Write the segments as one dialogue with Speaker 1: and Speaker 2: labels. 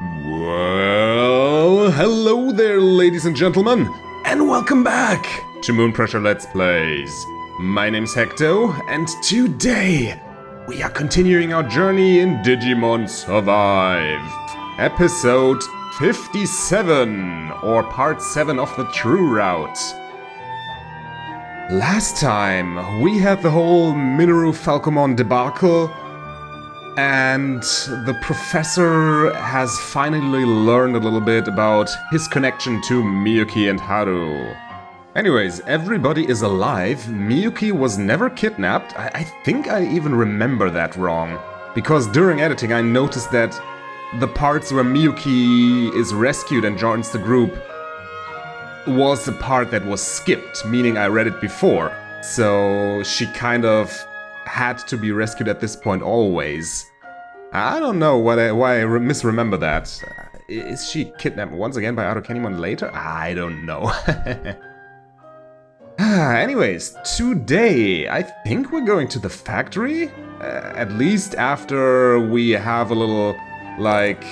Speaker 1: Well, hello there, ladies and gentlemen, and welcome back to Moonpressure Let's Plays. My name's Hecto, and today we are continuing our journey in Digimon Survive. Episode 57, or part 7 of the True Route. Last time, we had the whole Minoru Falcomon debacle, and the professor has finally learned a little bit about his connection to Miyuki and Haru. Anyways, everybody is alive. Miyuki was never kidnapped. I think I even remember that wrong. Because during editing I noticed that the parts where Miyuki is rescued and joins the group was the part that was skipped, meaning I read it before. So she kind of had to be rescued at this point always. I don't know why I misremember that. Is she kidnapped once again by Arukenimon later? I don't know. Anyways, today I think we're going to the factory. At least after we have a little, like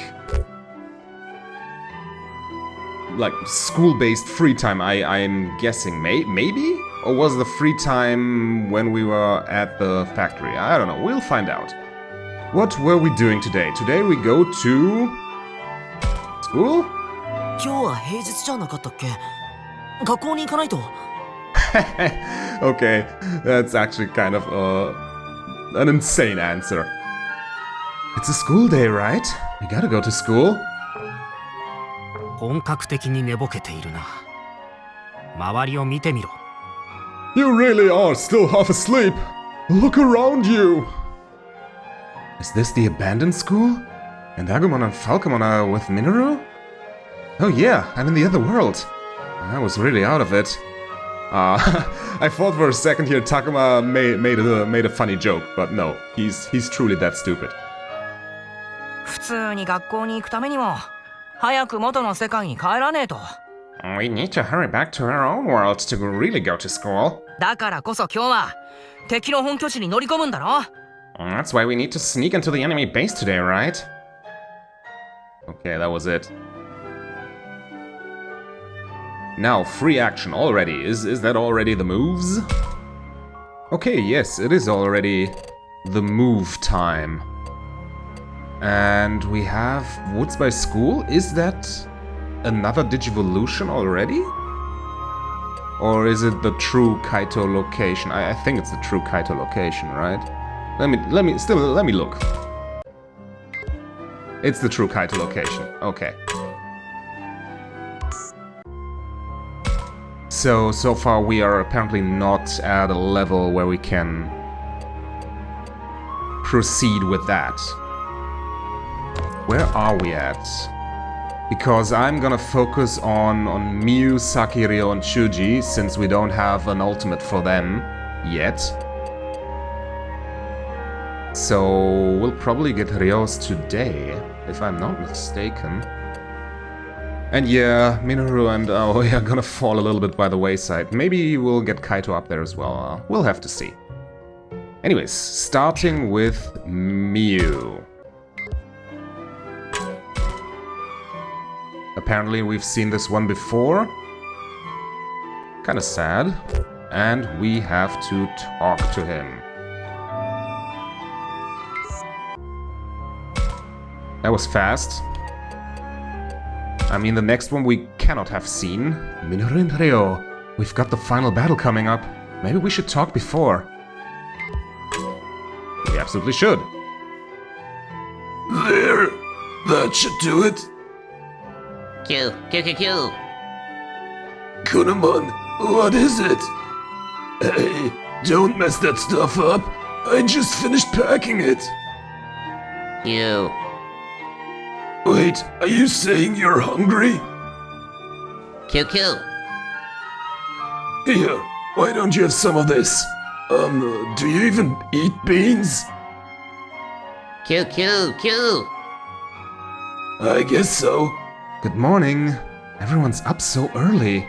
Speaker 1: school-based free time, I'm guessing. Maybe? Or was the free time when we were at the factory? I don't know, we'll find out. What were we doing today? Today we go to... school? Okay, that's actually kind of an insane answer. It's a school day, right? We gotta go to school. You really are still half asleep. Look around you. Is this the abandoned school? And Agumon and Falcomon are with Minoru? Oh yeah, I'm in the other world. I was really out of it. I thought for a second here Takuma made a funny joke, but no, he's truly that stupid. We need to hurry back to our own world to really go to school. That's why we need to sneak into the enemy base today, right? Okay, that was it. Now, free action already. Is that already the moves? Okay, yes, it is already the move time. And we have Woods by School. Is that another Digivolution already? Or is it the true Kaito location? I think it's the true Kaito location, right? Let me look. It's the true Kaito location. Okay. So far we are apparently not at a level where we can proceed with that. Where are we at? Because I'm gonna focus on Miu, Saki, Ryo, and Shuji, since we don't have an ultimate for them yet. So we'll probably get Ryo's today, if I'm not mistaken. And yeah, Minoru and Aoi are gonna fall a little bit by the wayside. Maybe we'll get Kaito up there as well. We'll have to see. Anyways, starting with Miu. Apparently we've seen this one before. Kinda sad. And we have to talk to him. That was fast. I mean, the next one we cannot have seen. Minoru and Ryo, we've got the final battle coming up. Maybe we should talk before. We absolutely should.
Speaker 2: There! That should do it.
Speaker 3: Q.
Speaker 2: Kunamon, what is it? Hey, don't mess that stuff up. I just finished packing it.
Speaker 3: Q.
Speaker 2: Wait, are you saying you're hungry?
Speaker 3: Q.
Speaker 2: Here, why don't you have some of this? Do you even eat beans?
Speaker 3: Q.
Speaker 2: I guess so.
Speaker 1: Good morning. Everyone's up so early.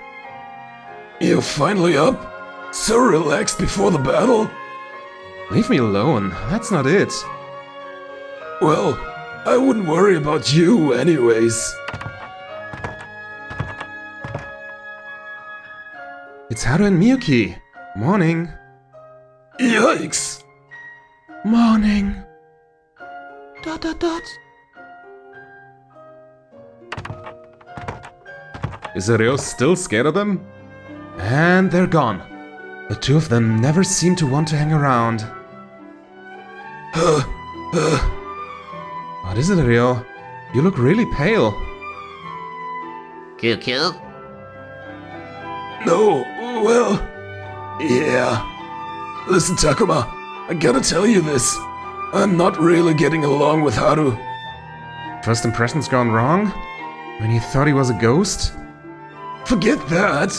Speaker 2: You're finally up? So relaxed before the battle?
Speaker 1: Leave me alone. That's not it.
Speaker 2: Well, I wouldn't worry about you anyways.
Speaker 1: It's Haru and Miyuki. Morning.
Speaker 2: Yikes.
Speaker 1: Morning. ... Is Ryo still scared of them? And they're gone. The two of them never seem to want to hang around. What is it, Ryo? You look really pale.
Speaker 3: Cuckoo?
Speaker 2: No, well, yeah. Listen, Takuma, I gotta tell you this. I'm not really getting along with Haru.
Speaker 1: First impressions gone wrong? When you thought he was a ghost?
Speaker 2: Forget that.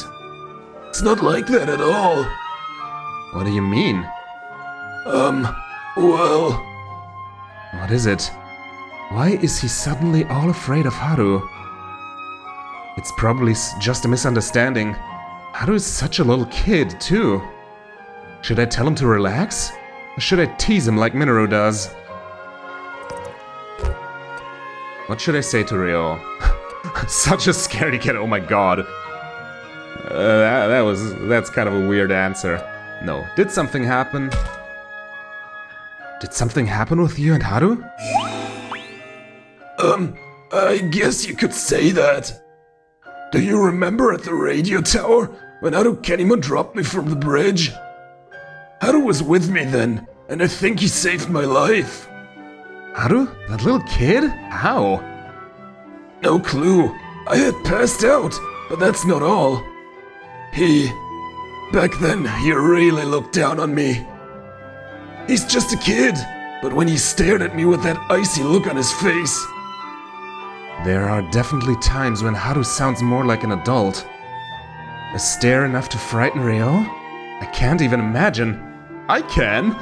Speaker 2: It's not like that at all.
Speaker 1: What do you mean?
Speaker 2: Well...
Speaker 1: What is it? Why is he suddenly all afraid of Haru? It's probably just a misunderstanding. Haru is such a little kid, too. Should I tell him to relax? Or should I tease him like Minoru does? What should I say to Ryo? Such a scaredy cat, oh my god. That's kind of a weird answer. No. Did something happen? Did something happen with you and Haru?
Speaker 2: I guess you could say that. Do you remember at the radio tower when Haru Kenima dropped me from the bridge? Haru was with me then, and I think he saved my life.
Speaker 1: Haru? That little kid? How?
Speaker 2: No clue. I had passed out, but that's not all. Back then, he really looked down on me. He's just a kid, but when he stared at me with that icy look on his face...
Speaker 1: There are definitely times when Haru sounds more like an adult. A stare enough to frighten Ryo? I can't even imagine. I can!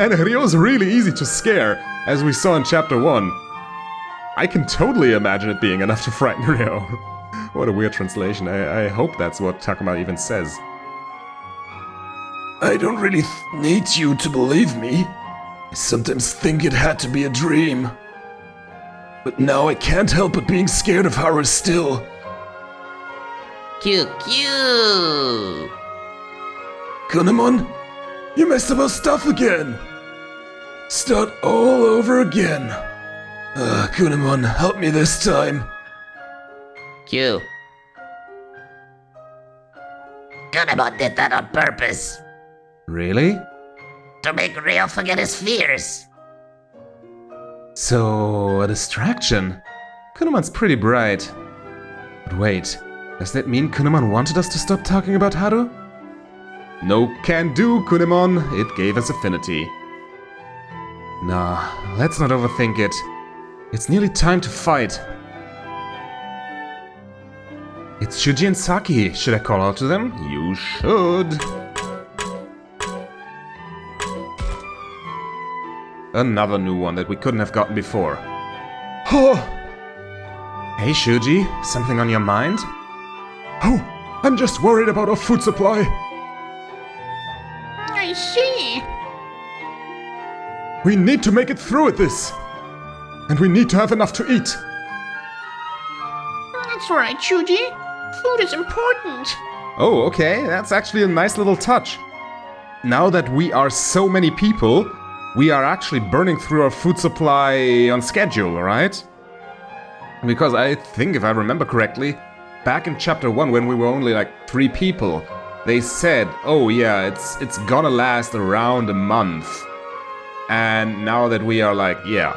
Speaker 1: Ryo's really easy to scare, as we saw in chapter 1. I can totally imagine it being enough to frighten Ryo. What a weird translation. I hope that's what Takuma even says.
Speaker 2: I don't really need you to believe me. I sometimes think it had to be a dream. But now I can't help but being scared of Haru still.
Speaker 3: Cuckoo!
Speaker 2: Kunemon, you messed up our stuff again. Start all over again. Kunemon, help me this time.
Speaker 3: Q. Kunemon did that on purpose.
Speaker 1: Really?
Speaker 3: To make Ryo forget his fears.
Speaker 1: So, a distraction? Kunemon's pretty bright. But wait, does that mean Kunemon wanted us to stop talking about Haru? No can do, Kunemon. It gave us affinity. Nah, let's not overthink it. It's nearly time to fight. It's Shuji and Saki. Should I call out to them? You should. Another new one that we couldn't have gotten before.
Speaker 2: Oh,
Speaker 1: Hey Shuji, something on your mind?
Speaker 2: oh, I'm just worried about our food supply.
Speaker 4: I see.
Speaker 2: We need to make it through with this. And we need to have enough to eat.
Speaker 4: That's right, Shuji. Food is important.
Speaker 1: Oh, okay, that's actually a nice little touch. Now that we are so many people, we are actually burning through our food supply on schedule, right? Because I think, if I remember correctly, back in chapter 1 when we were only like 3 people, they said, oh yeah, it's gonna last around a month. And now that we are like, yeah,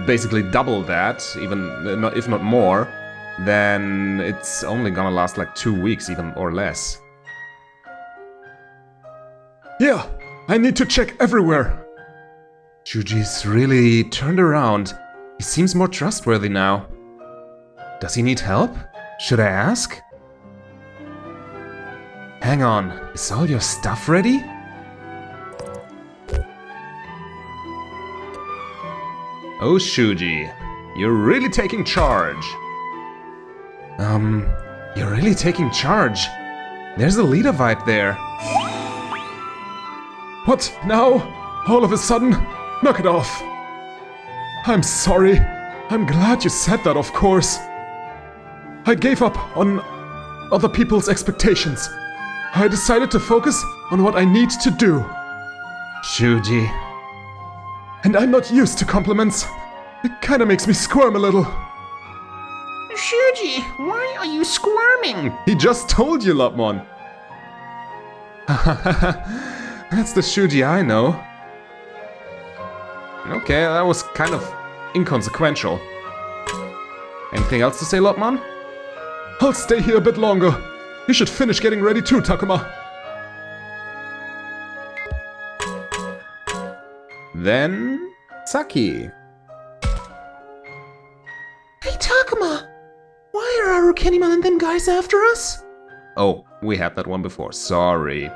Speaker 1: basically double that, even if not more, then it's only gonna last like 2 weeks even or less.
Speaker 2: Yeah, I need to check everywhere.
Speaker 1: Shuji's really turned around. He seems more trustworthy now. Does he need help? Should I ask? Hang on, is all your stuff ready? Oh, Shuji, you're really taking charge. You're really taking charge. There's a leader vibe there.
Speaker 2: What, now? All of a sudden? Knock it off.
Speaker 1: I'm sorry. I'm glad you said that, of course. I gave up on other people's expectations. I decided to focus on what I need to do. Shuji. And I'm not used to compliments. It kinda makes me squirm a little.
Speaker 4: Shuji, why are you squirming?
Speaker 1: He just told you, Lopmon. That's the Shuji I know. Okay, that was kind of inconsequential. Anything else to say, Lopmon? I'll stay here a bit longer. You should finish getting ready too, Takuma. Then, Saki.
Speaker 4: Hey, Takuma! Why are Arukenimon and them guys after us?
Speaker 1: Oh, we had that one before. Sorry.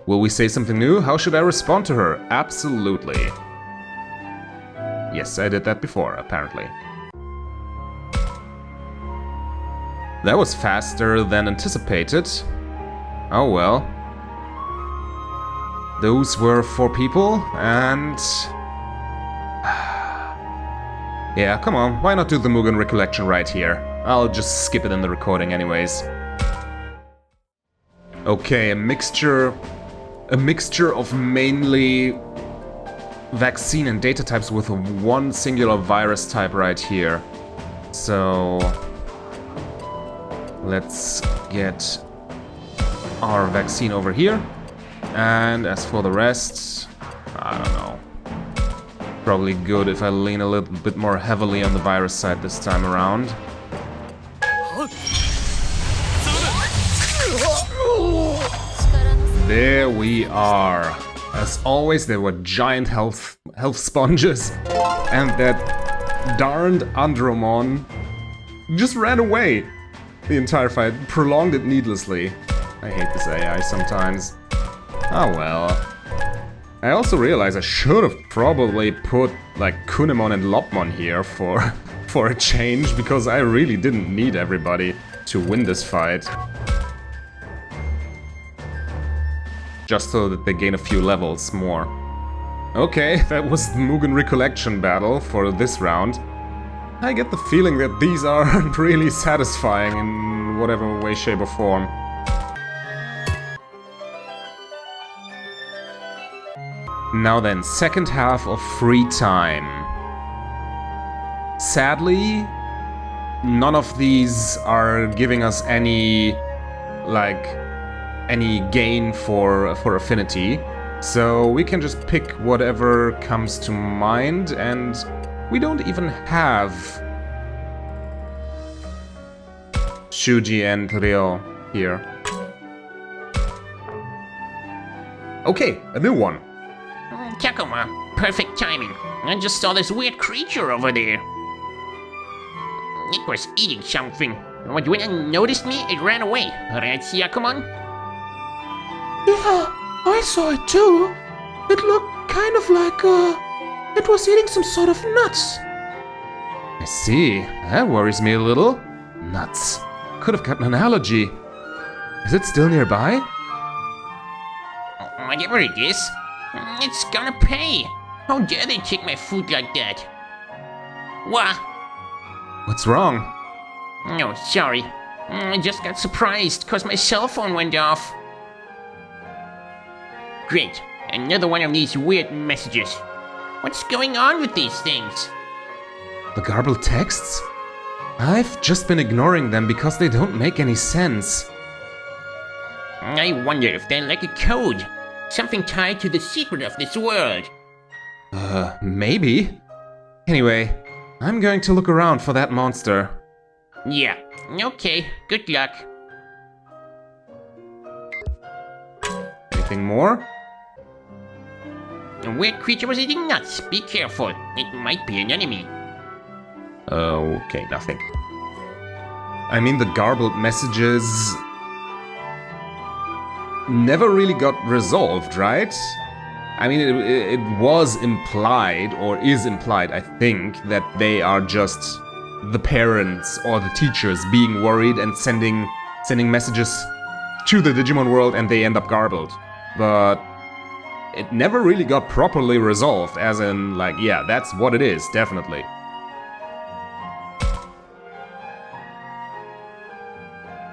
Speaker 1: Will we say something new? How should I respond to her? Absolutely. Yes, I did that before, apparently. That was faster than anticipated. Oh well. Those were 4 people, and... yeah, come on, why not do the Mugen recollection right here? I'll just skip it in the recording anyways. Okay, a mixture of mainly vaccine and data types with one singular virus type right here. So... let's get our vaccine over here. And as for the rest, I don't know. Probably good if I lean a little bit more heavily on the virus side this time around. There we are. As always, there were giant health sponges. And that darned Andromon just ran away the entire fight, prolonged it needlessly. I hate this AI sometimes. Oh well. I also realized I should have probably put like Kunemon and Lopmon here for a change, because I really didn't need everybody to win this fight. Just so that they gain a few levels more. Okay, that was the Mugen Recollection battle for this round. I get the feeling that these aren't really satisfying in whatever way, shape or form. Now then, second half of free time. Sadly, none of these are giving us any, like, any gain for affinity. So we can just pick whatever comes to mind, and we don't even have Shuji and Ryo here. Okay, a new one.
Speaker 4: Takuma, perfect timing. I just saw this weird creature over there. It was eating something. When it noticed me, it ran away. Right, Yakumon? Yeah, I saw it too. It looked kind of like, it was eating some sort of nuts.
Speaker 1: I see. That worries me a little. Nuts. Could have gotten an allergy. Is it still nearby?
Speaker 4: Whatever it is, it's gonna pay. How dare they take my food like that? What?
Speaker 1: What's wrong?
Speaker 4: No, sorry. I just got surprised because my cell phone went off. Great. Another one of these weird messages. What's going on with these things?
Speaker 1: The garbled texts? I've just been ignoring them because they don't make any sense.
Speaker 4: I wonder if they're like a code. Something tied to the secret of this world.
Speaker 1: Maybe. Anyway, I'm going to look around for that monster.
Speaker 4: Yeah, okay, good luck.
Speaker 1: Anything more?
Speaker 4: A weird creature was eating nuts. Be careful. It might be an enemy.
Speaker 1: Okay, nothing. I mean, the garbled messages never really got resolved, right? I mean, it was implied, or is implied, I think, that they are just the parents or the teachers being worried and sending messages to the Digimon world, and they end up garbled. But it never really got properly resolved, as in, like, yeah, that's what it is, definitely.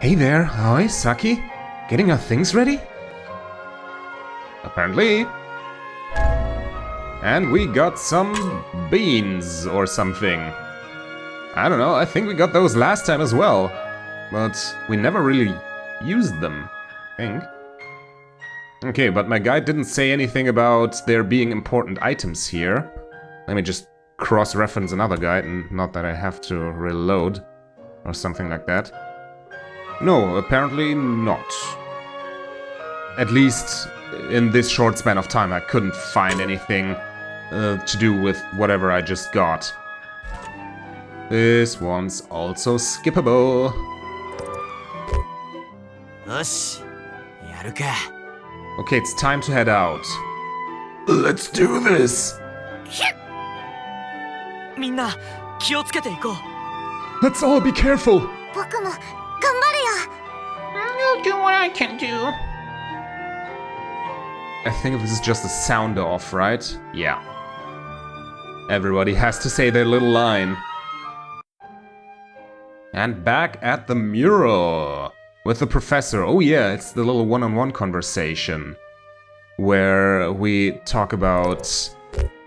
Speaker 1: Hey there, Aoi, Saki? Getting our things ready? Apparently. And we got some beans or something. I don't know, I think we got those last time as well. But we never really used them, I think. Okay, but my guide didn't say anything about there being important items here. Let me just cross-reference another guide, and not that I have to reload or something like that. No, apparently not. At least in this short span of time I couldn't find anything to do with whatever I just got. This one's also skippable. Okay, it's time to head out.
Speaker 2: Let's do this!
Speaker 1: Let's all be careful!
Speaker 5: 僕も頑張るよ
Speaker 4: I'll do what I can do.
Speaker 1: I think this is just a sound off, right? Yeah. Everybody has to say their little line. And back at the mural with the professor. Oh yeah, it's the little one-on-one conversation where we talk about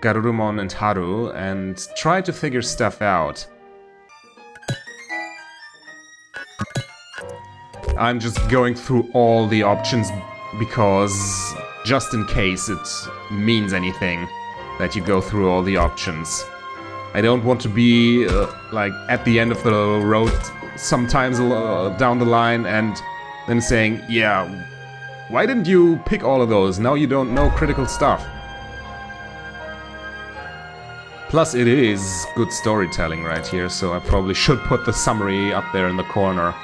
Speaker 1: Garurumon and Haru and try to figure stuff out. I'm just going through all the options because just in case it means anything that you go through all the options. I don't want to be like at the end of the road sometimes down the line and then saying, yeah, why didn't you pick all of those? Now you don't know critical stuff. Plus it is good storytelling right here, so I probably should put the summary up there in the corner.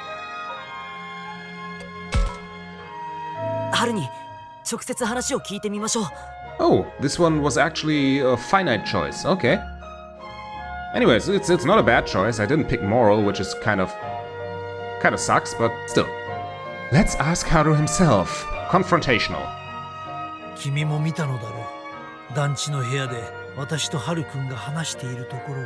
Speaker 1: Oh, this one was actually a finite choice, okay. Anyways, it's not a bad choice. I didn't pick moral, which is kind of sucks, but still. Let's ask Haru himself. Confrontational.
Speaker 6: 君も見たのだろう。団地の部屋で私とハルくんが話しているところを。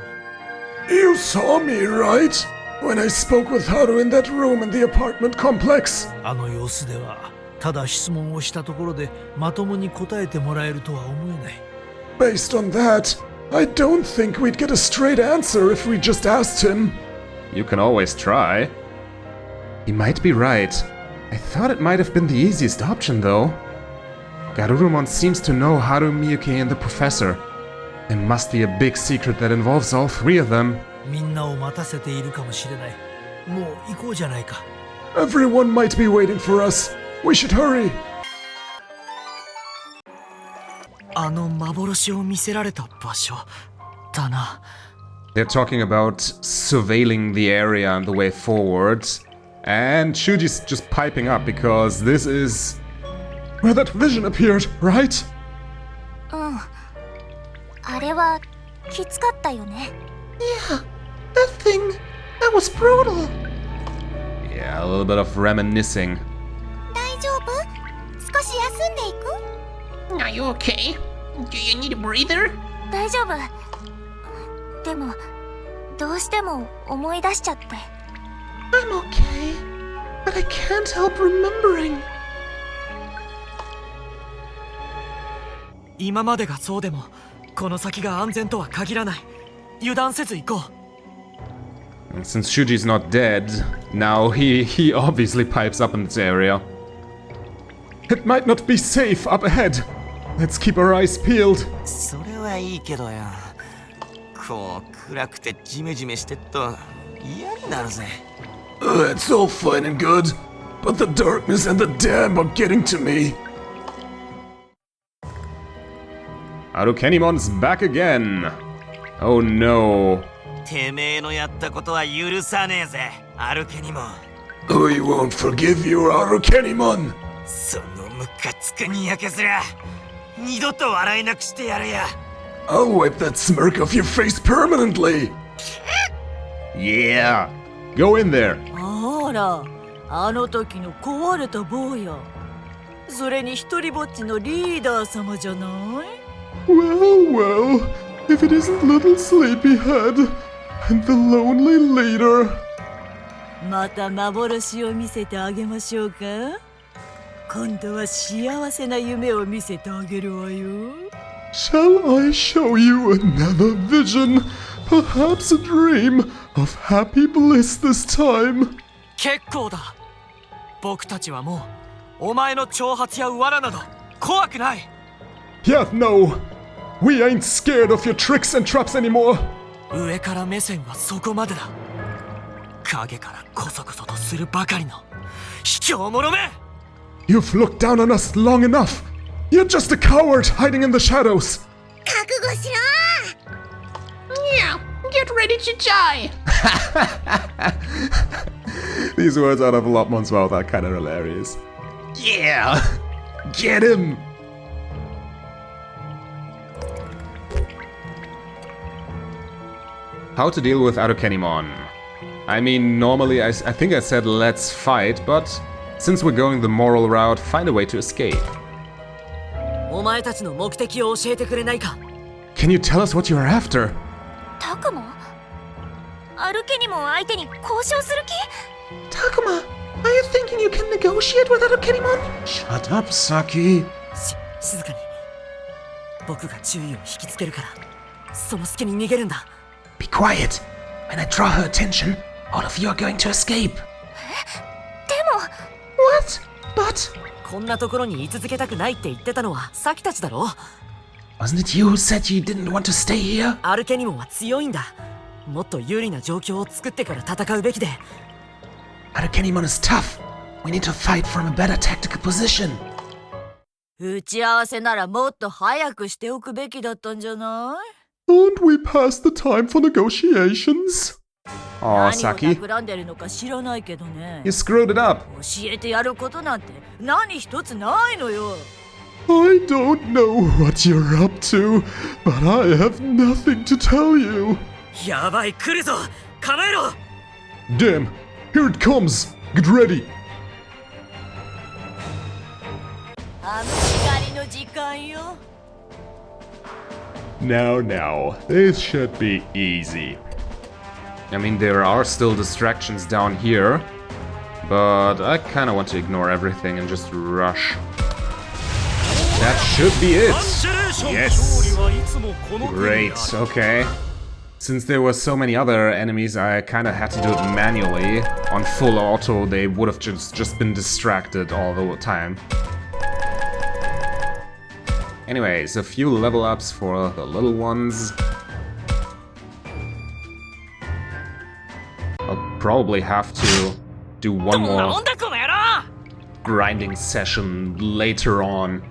Speaker 2: You saw me, right? When I spoke with Haru in that room in the apartment complex.
Speaker 6: あの様子ではただ質問をしたところでまともに答えてもらえるとは思えない。
Speaker 2: Based on that, I don't think we'd get a straight answer if we just asked him.
Speaker 1: You can always try. He might be right. I thought it might have been the easiest option, though. Garurumon seems to know Haru, Miyuki, and the professor. There must be a big secret that involves all three of them.
Speaker 6: みんなを待たせているかもしれない。もう行こうじゃないか。
Speaker 2: Everyone might be waiting for us. We should hurry.
Speaker 6: あの幻を見せられた場所だな。
Speaker 1: They're talking about surveilling the area on the way forward. And Shuji's just piping up because this is where that vision appeared, right?
Speaker 5: うんあれはきつかったよね
Speaker 3: Yeah, that thing, that was brutal.
Speaker 1: Yeah, a little bit of reminiscing.
Speaker 5: 大丈夫少し休んでいく
Speaker 4: Are you okay? Do you need a breather?
Speaker 5: 大丈夫でもどうしても思い出しちゃって
Speaker 3: I'm okay, but I can't help remembering.
Speaker 6: 今までがそうでもこの先が安全とは限らない。油断せず行こう。
Speaker 1: And since Shuji's not dead, now he obviously pipes up in this area. It might not be safe up ahead. Let's keep our eyes peeled.
Speaker 7: それはいいけどよ。こう暗くてジメジメしてっと嫌になるぜ。
Speaker 2: It's all fine and good, but the darkness and the dam are getting to me.
Speaker 1: Arukenimon's back again. Oh no.
Speaker 7: てめえのやったことは許さねえぜ、アルケニモン。
Speaker 2: We won't forgive you, Arukenimon.
Speaker 7: そのムカつくにやけすりゃ二度と笑えなくしてやるよ。
Speaker 2: I'll wipe that smirk off your face permanently.
Speaker 1: Yeah. Go in there.
Speaker 8: ほら、あの時の壊れた棒や。それに一人ぼっちのリーダー様じゃない？
Speaker 2: Well, well, if it isn't little sleepyhead and the lonely leader.
Speaker 8: また幻を見せてあげましょうか。今度は幸せな夢を見せてあげるわよ。
Speaker 2: Shall I show you another vision? Perhaps a dream of happy bliss this time.
Speaker 7: 結構だ。僕たちはもうお前の挑発や罠など怖くない。
Speaker 2: Yeah, no. We ain't scared of your tricks and traps anymore.
Speaker 7: 上から目線はそこまでだ。影からコソコソとするばかりの卑怯者め。
Speaker 2: You've looked down on us long enough. You're just a coward hiding in the shadows.
Speaker 5: 覚悟しろ
Speaker 4: Yeah, get ready to die.
Speaker 1: These words out of Lopmon's mouth are kind of hilarious. Yeah! Get him! How to deal with Arukenimon? I mean, normally I think I said let's fight, but since we're going the moral route, find a way to escape.
Speaker 8: お前たちの目的を教えてくれないか。
Speaker 1: Can you tell us what you're after?
Speaker 5: タクモアルケニモン相手に交渉する気
Speaker 3: Takuma, are you thinking you can negotiate with Arukenimon?
Speaker 2: Shut up, Saki.
Speaker 8: 静かに。僕が注意を引きつけるから、その隙に逃げるんだ。
Speaker 3: Be quiet. When I draw her attention, all of you are going to escape.
Speaker 5: でも
Speaker 3: What? But
Speaker 8: こんなところに居続けたくないって言ってたのはサキたちだろ。
Speaker 3: wasn't it you who said you didn't want to stay here?
Speaker 8: アルケニモンは強いんだ。もっと有利な状況を作ってから戦うべきで。
Speaker 3: Arukenimon is tough. We need to fight from a better tactical position.
Speaker 8: 打ち合わせならもっと早くしておくべきだったんじゃない？
Speaker 2: Aren't we past the time for negotiations?
Speaker 1: Aw,
Speaker 8: 何を
Speaker 1: Saki.
Speaker 8: 企んでるのか知らないけどね。
Speaker 1: You screwed it up.
Speaker 8: 教えてやることなんて何一つないのよ。
Speaker 2: I don't know what you're up to, but I have nothing to tell you.
Speaker 8: やばい、来るぞ。構えろ。
Speaker 2: Damn, here it comes. Get ready.
Speaker 8: あの光の時間よ。
Speaker 1: Now, this should be easy. I mean, there are still distractions down here, but I kind of want to ignore everything and just rush. That should be it! Yes! Great, okay. Since there were so many other enemies, I kind of had to do it manually. On full auto, they would have just been distracted all the time. Anyways, a few level ups for the little ones. I'll probably have to do one more grinding session later on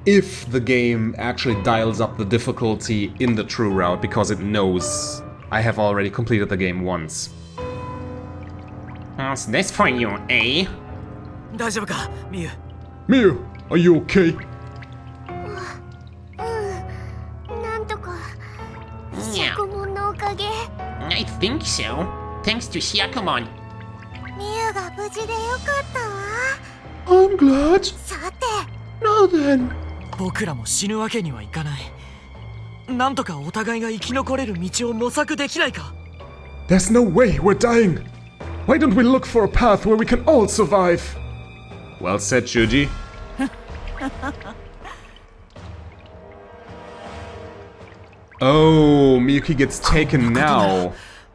Speaker 1: if the game actually dials up the difficulty in the true route, because it knows I have already completed the game once.
Speaker 4: How's this for you, eh?
Speaker 8: 大丈夫か、ミユ。
Speaker 2: Miu, are you okay?
Speaker 5: なんとか
Speaker 4: Yeah,
Speaker 5: 顧問のおかげ
Speaker 4: I think so. Thanks to Hyakumon.
Speaker 5: ミユが無事でよかったわ。
Speaker 2: I'm glad.
Speaker 5: さて
Speaker 2: Now then.
Speaker 7: 僕らも死ぬわけにはいかない。なんとかお互いが生き残れる道を模索できないか。
Speaker 2: There's no way we're dying. Why don't we look for a path where we can all survive?
Speaker 1: Well said, Shuji. Oh, Miyuki gets taken now.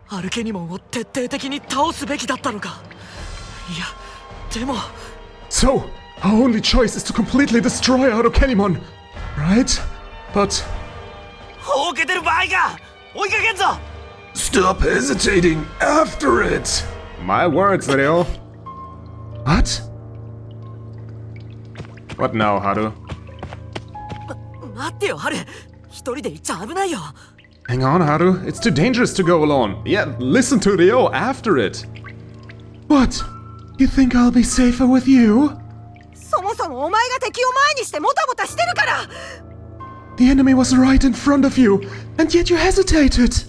Speaker 7: アルケニモンを徹底的に倒すべきだったのか。いや、でも。
Speaker 2: So, our only choice is to completely destroy Arukenimon, right? But
Speaker 7: ほうけてる場合か。追いかけんぞ。
Speaker 2: stop hesitating. After it.
Speaker 1: My words, Ryo.
Speaker 2: What?
Speaker 1: What now, Haru?
Speaker 8: 待ってよ、ハル。一人で行っちゃ危ないよ。
Speaker 1: Hang on, Haru. It's too dangerous to go alone. Yeah, listen to Ryo after it.
Speaker 2: What? You think I'll be safer with you?
Speaker 8: そもそもお前が敵を前にしてもたもたしてるから。
Speaker 2: The enemy was right in front of you, and yet you hesitated.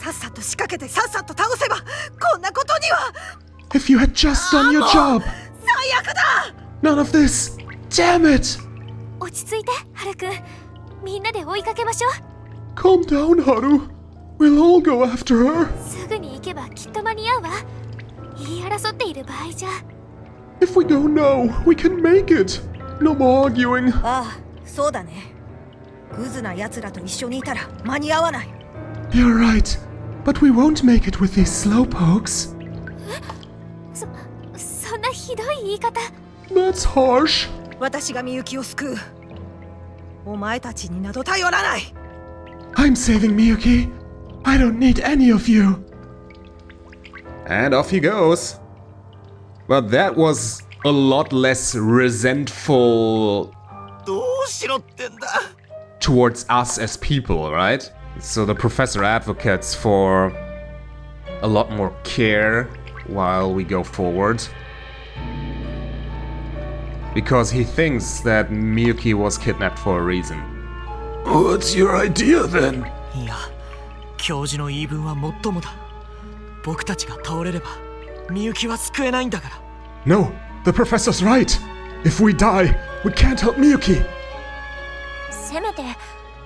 Speaker 8: さっさと仕掛けてさっさと倒せばこんなことには。
Speaker 2: If you had just done your job.
Speaker 8: 最悪だ。
Speaker 2: None of this. Damn it!
Speaker 5: 落ち着いてハルくん。みんなで追いかけましょう。
Speaker 2: Calm down, Haru. We'll all go after her.
Speaker 5: すぐに行けばきっと間に合うわ。言い争っている場合じゃ。
Speaker 2: If we go now, we can make it. No more arguing.
Speaker 8: ああ、そうだね。グズな奴らと一緒にいたら間に合わない。
Speaker 2: You're right. But we won't make it with these slowpokes.
Speaker 5: そんなひどい言い方。
Speaker 2: That's harsh.
Speaker 8: 私がみゆきを救う。お前たちになど頼らない。
Speaker 2: I'm saving Miyuki. I don't need any of you.
Speaker 1: And off he goes. But that was a lot less resentful
Speaker 7: どうしろってんだ。
Speaker 1: towards us as people, right? So the professor advocates for a lot more care while we go forward. Because he thinks that Miyuki was kidnapped for a reason.
Speaker 2: What's your idea then?
Speaker 7: いや、教授の言い分はもっともだ。僕たちが倒れれば、みゆきは救えないんだから。
Speaker 2: No, the professor's right. If we die, we can't help Miyuki.
Speaker 5: せめて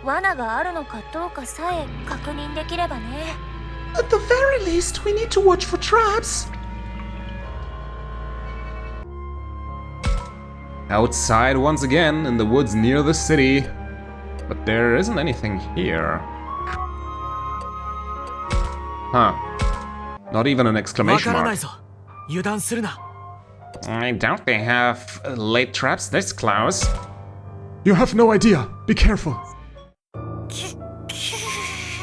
Speaker 5: 罠があるのかどうかさえ確認できればね。
Speaker 3: At the very least, we need to watch for traps.
Speaker 1: Outside once again, in the woods near the city. But there isn't anything here. Huh. Not even an
Speaker 7: わ
Speaker 1: exclamation
Speaker 7: からない
Speaker 1: mark.
Speaker 7: ぞ。油断するな。
Speaker 1: I doubt they have laid traps this close.
Speaker 2: You have no idea. Be careful.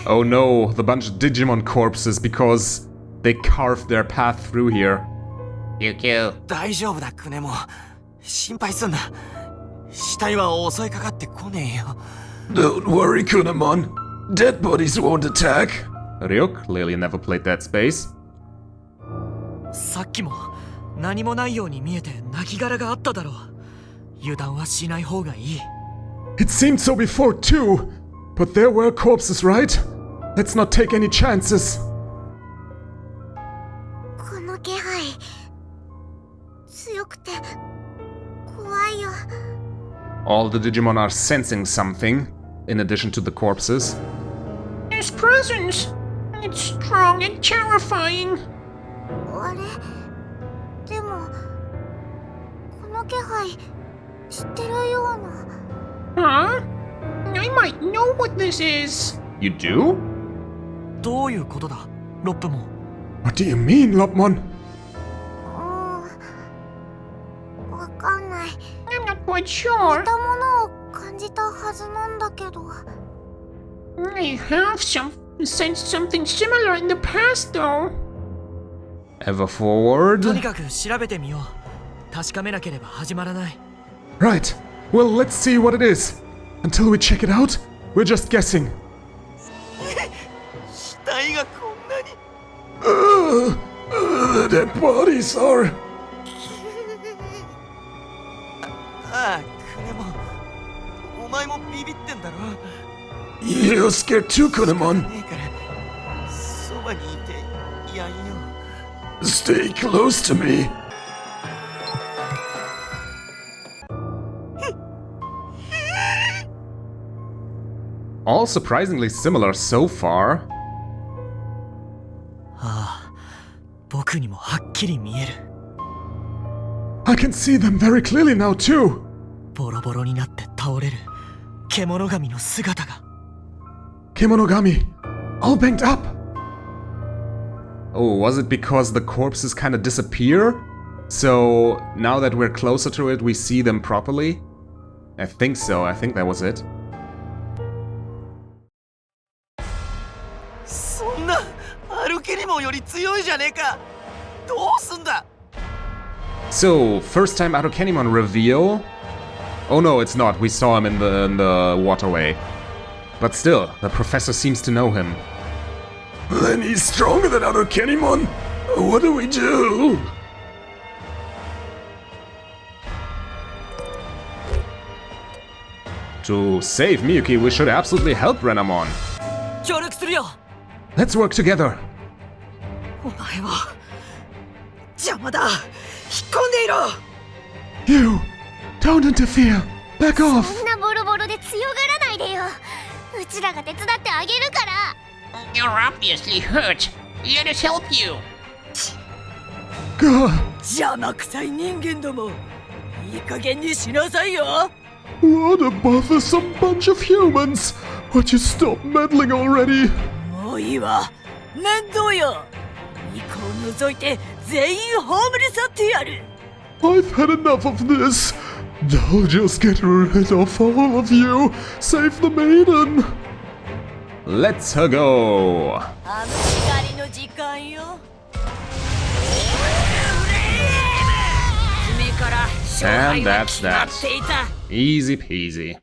Speaker 1: Oh no, the bunch of Digimon corpses because they carved their path through here.
Speaker 4: QQ.
Speaker 7: 大丈夫だ、クネモ。心配すんな。死体は襲いかかってこねえよ。
Speaker 2: Don't worry, Kunemon. Dead bodies won't attack.
Speaker 1: Ryuk clearly never played that space.
Speaker 7: さっきも何もないように見えて亡骸があっただろう。油断はしない方がいい。
Speaker 2: It seemed so before too. But there were corpses, right? Let's not take any chances.
Speaker 5: この気配強くて怖いよ。
Speaker 1: All the Digimon are sensing something, in addition to the corpses.
Speaker 4: His presence. It's strong and terrifying.
Speaker 5: あれでもこの気配知ってるような。
Speaker 4: Huh? I might know what this is.
Speaker 1: You do?
Speaker 7: どういうことだ、ロップも。
Speaker 2: What do you mean, Lopmon?
Speaker 5: わかんない。
Speaker 4: I'm not quite sure.
Speaker 5: 似たものを感じたはずなんだけど。
Speaker 4: I have sensed something similar in the past, though.
Speaker 1: Ever forward?
Speaker 7: とにかく調べてみよう。確かめなければ始まらない。
Speaker 2: Right. Well, let's see what it is. Until we check it out, we're just guessing.
Speaker 7: 死体がこんなに。
Speaker 2: The dead bodies are...
Speaker 7: ああ、クネモ。お前もビビってんだろ。
Speaker 2: You're scared too, Kunemon.
Speaker 7: ねえからそばにいてやんよ。
Speaker 2: Stay close to me.
Speaker 1: All surprisingly similar so far.
Speaker 7: ああ、僕にもはっきり見える。
Speaker 2: I can see them very clearly now too.
Speaker 7: ボロボロになって倒れる獣神の姿が。
Speaker 2: Kemonogami, all banged up.
Speaker 1: Oh, was it because the corpses kind of disappear? So now that we're closer to it, we see them properly? I think so. I think that was it.
Speaker 7: そんな歩けにもより強いじゃねえか。どうすんだ。
Speaker 1: So, first time Arukenimon reveal? Oh no, it's not. We saw him in the waterway. But still, the professor seems to know him.
Speaker 2: Then he's stronger than Arukenimon. What do we do?
Speaker 1: To save Miyuki, we should absolutely help Renamon.
Speaker 7: 協力するよ。
Speaker 1: Let's work together.
Speaker 8: お前は邪魔だ。引っ込んでいろ。
Speaker 2: You,
Speaker 1: Don't interfere! Back
Speaker 5: そ
Speaker 1: off!
Speaker 5: んなボロボロで強がらないでよ。うちらが手伝ってあげるから。
Speaker 4: You're obviously hurt. Let us help you.
Speaker 1: God,
Speaker 8: 邪魔くさい人間ども、いい加減にしなさいよ。
Speaker 1: what a bothersome bunch of humans! Would you stop meddling already?
Speaker 8: もういいわ。面倒よ。ニコを除いて全員葬り去ってやる。
Speaker 1: I've had enough of this. I'll just get rid of all of you. Save the maiden. Let's go.
Speaker 8: あの光の時間よ。初めから勝敗
Speaker 1: And
Speaker 8: は
Speaker 1: that's
Speaker 8: 決まっていた。
Speaker 1: Easy peasy.